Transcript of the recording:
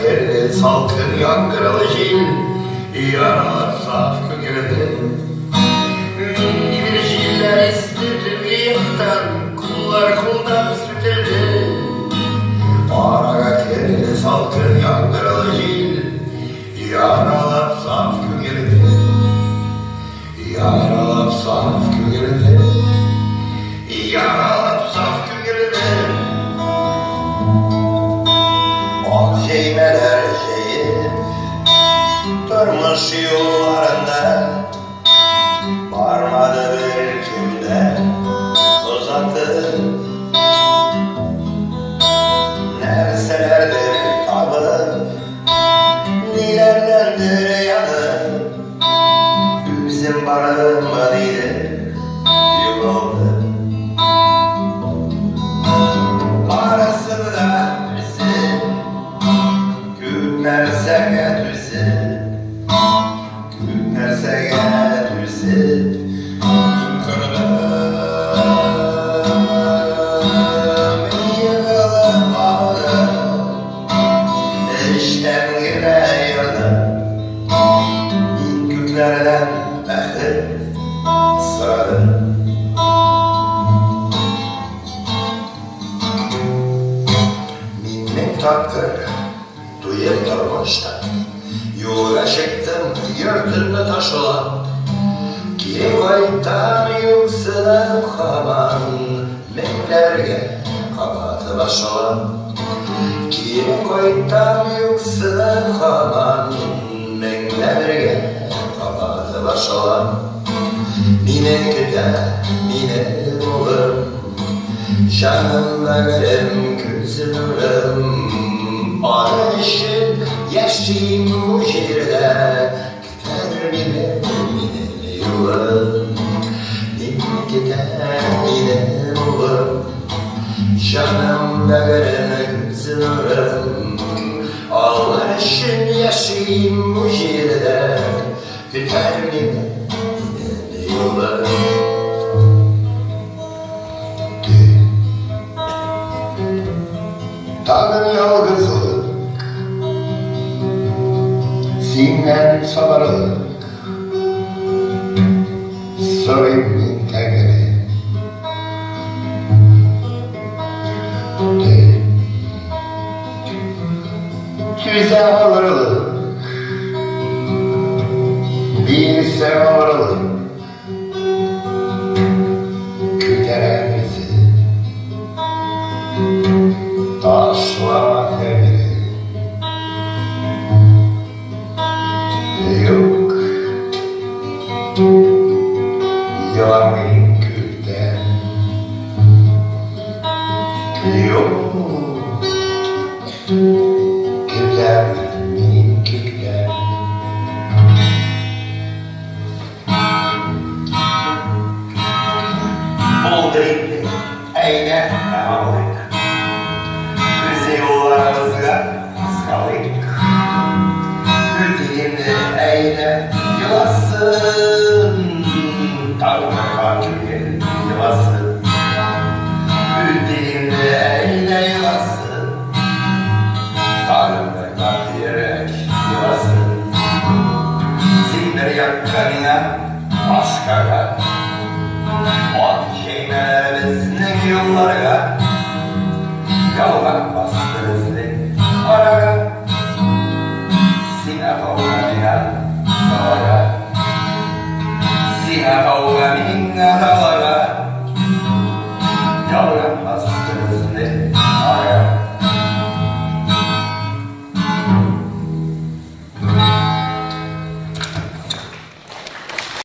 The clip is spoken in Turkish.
Yerde salkın yankıralı jil, yaralar saf kökelde. Bir jiller istedim yıktan, kullar kuldan sütedi. Aragat yerde salkın yankıralı jil, yaralar saf kökelde. Yaralar saf kökelde. Yaralar saf kökelde. Şeymeler şeyi durmuş yollarında, varmadı bir kimde uzattı. Nerselerdir tabı, nilerdendir yanı, bizim barınmadıydı yoldu. Parasını da bilsin, gülmerse getirsin, gülmerse getirsin. Kırdım yığılıp aldım, işten gireydim. İnküklerden ehli sıradım. Minnet taktır duyup durmuştan, yola çıktım yırtında taş olan. Geri koytan yükselen kaban, meklerge kabatı baş olan. Geri koytan yükselen kaban, meklerge kabatı baş olan. Mine güde, mine olur, canımda görem gözümüm. Barışın yaşayım bu şehirde, gider mine yolum. Mine gider mine yolum, canımda görem gözümüm. Barışın yaşayım bu şehirde, gider mine yolum. Dağın yalgızlık, sinen sabarlık, soyunun tekeri. Tüze ağırlık, bir sevağırlık, küteren bizi. Taşla evli yok, yağmur gülden yok, güller benim gülden. Oldu indi, eyle ağlık. Bizi yollarımızga ıskalayık. Güldiğinde eyle yılasın, Tanrı'na kakülgen yılasın. Güldiğinde eyle yılasın, Tanrı'na kaküyerek yılasın. Sindir yakkanına başkaga, o şeymelerimizdeki yollarga, yalvar bastırızdı araga. Sina kavga minna dalaga, sina kavga minna dalaga, yalvar bastırızdı.